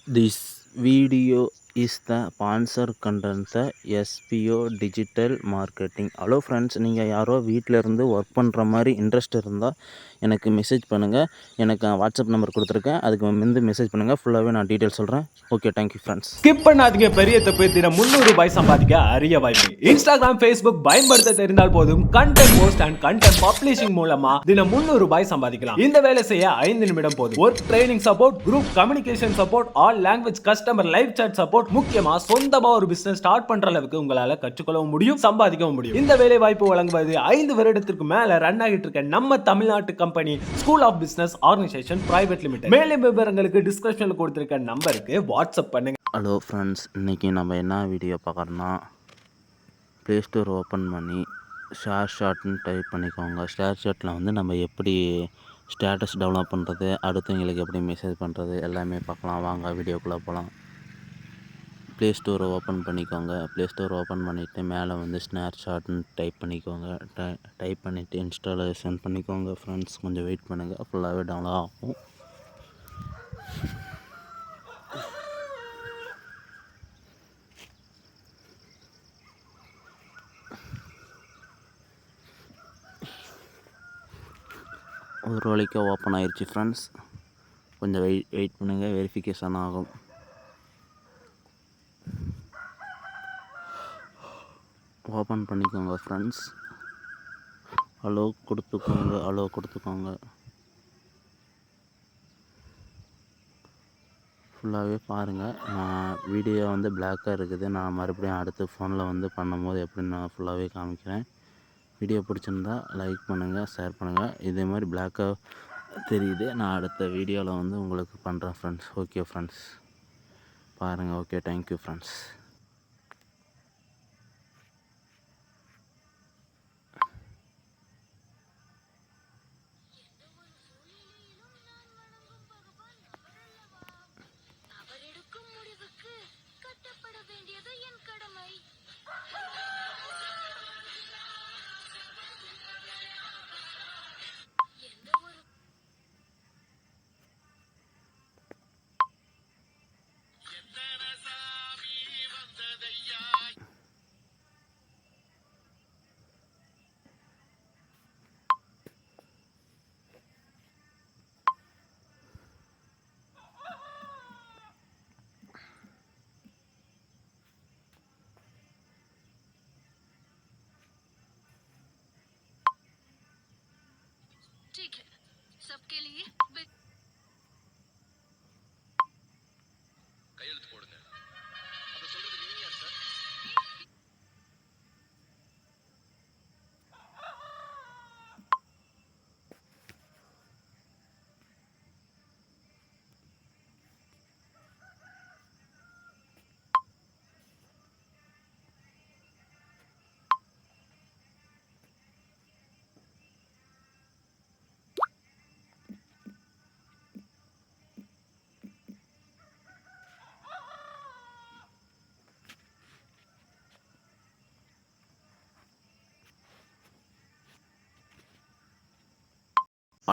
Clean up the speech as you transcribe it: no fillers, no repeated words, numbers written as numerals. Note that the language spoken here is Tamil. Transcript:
This video is the sponsored content the SPO digital marketing. Hello friends, நீங்கள் யாரோ வீட்டில் இருந்து ஒர்க் பண்ணுற மாதிரி இன்ட்ரெஸ்ட் இருந்தால் எனக்கு மெசேஜ் பண்ணுங்கள். எனக்கு வாட்ஸ்அப் நம்பர் கொடுத்துருக்கேன், அதுக்கு வந்து மெசேஜ் பண்ணுங்கள். ஃபுல்லாகவே நான் டீட்டெயில் சொல்கிறேன். Okay, thank you friends. ஸ்கிப் பண்ணாதீங்க. பெரிய தப்பு. தினம் 300 ரூபாய் சம்பாதிக்க அரிய வாய்ப்பு. இன்ஸ்டாகிராம், ஃபேஸ்புக் பயன்படுத்த தெரிந்தால் போதும். Content post and content publishing மூலமா தினம் 300 ரூபாய் சம்பாதிக்கலாம். இந்த வேலை செய்ய 5 நிமிடம் போதும். Work training support, group communication support, all language, customer live chat support, முக்கியமா சொந்தமா ஒரு பிசினஸ் ஸ்டார்ட் பண்ற அளவுக்கு உங்களால கற்றுக்கொள்ளவும் முடியும், சம்பாதிக்கவும் முடியும். இந்த வேலை வாய்ப்பு வழங்குவது 5 வருடத்திற்கு மேல ரன் ஆகிட்டு இருக்க நம்ம தமிழ்நாட்டு company school of business organisation private limited. மேலும் விவரங்களுக்கு டிஸ்கிரிப்ஷன்ல கொடுத்திருக்க நம்பருக்கு வாட்ஸ்அப் பண்ணுங்க. ஹலோ ஃப்ரெண்ட்ஸ், இன்றைக்கி நம்ம என்ன வீடியோ பார்க்குறோன்னா, ப்ளே ஸ்டோர் ஓப்பன் பண்ணி ஷேர் ஷாட்னு டைப் பண்ணிக்கோங்க. ஷேர் ஷாட்டில் வந்து நம்ம எப்படி ஸ்டேட்டஸ் டெவலப் பண்ணுறது, அடுத்தவங்களுக்கு எப்படி மெசேஜ் பண்ணுறது எல்லாமே பார்க்கலாம். வாங்க வீடியோக்குள்ளே போகலாம். ப்ளே ஸ்டோரை ஓப்பன் பண்ணிக்கோங்க. ப்ளே ஸ்டோர் ஓப்பன் பண்ணிவிட்டு மேலே வந்து ஸ்னார் ஷாட்னு டைப் பண்ணிக்கோங்க. டைப் பண்ணிவிட்டு இன்ஸ்டாலேஷன் பண்ணிக்கோங்க. ஃப்ரெண்ட்ஸ், கொஞ்சம் வெயிட் பண்ணுங்கள், ஃபுல்லாகவே டவுன்லோட் ஆகும். ஒரு வழிக்காக ஓப்பன் ஆயிடுச்சு ஃப்ரெண்ட்ஸ். கொஞ்சம் வெயிட் பண்ணுங்கள், வெரிஃபிகேஷன் ஆகும். ஓப்பன் பண்ணிக்கோங்க ஃப்ரெண்ட்ஸ். அலோ கொடுத்துக்கோங்க. ஃபுல்லாகவே பாருங்கள். நான் வீடியோ வந்து பிளாக்காக இருக்குது. நான் மறுபடியும் அடுத்த ஃபோனில் வந்து பண்ணும்போது எப்படின்னு நான் ஃபுல்லாகவே காமிக்கிறேன். வீடியோ பிடிச்சிருந்தா லைக் பண்ணுங்கள், ஷேர் பண்ணுங்கள். இதே மாதிரி பிளாக்காக தெரியுது. நான் அடுத்த வீடியோவில் வந்து உங்களுக்கு பண்ணுறேன் ஃப்ரெண்ட்ஸ். ஓகே ஃப்ரெண்ட்ஸ், பாருங்கள். Okay, thank you friends.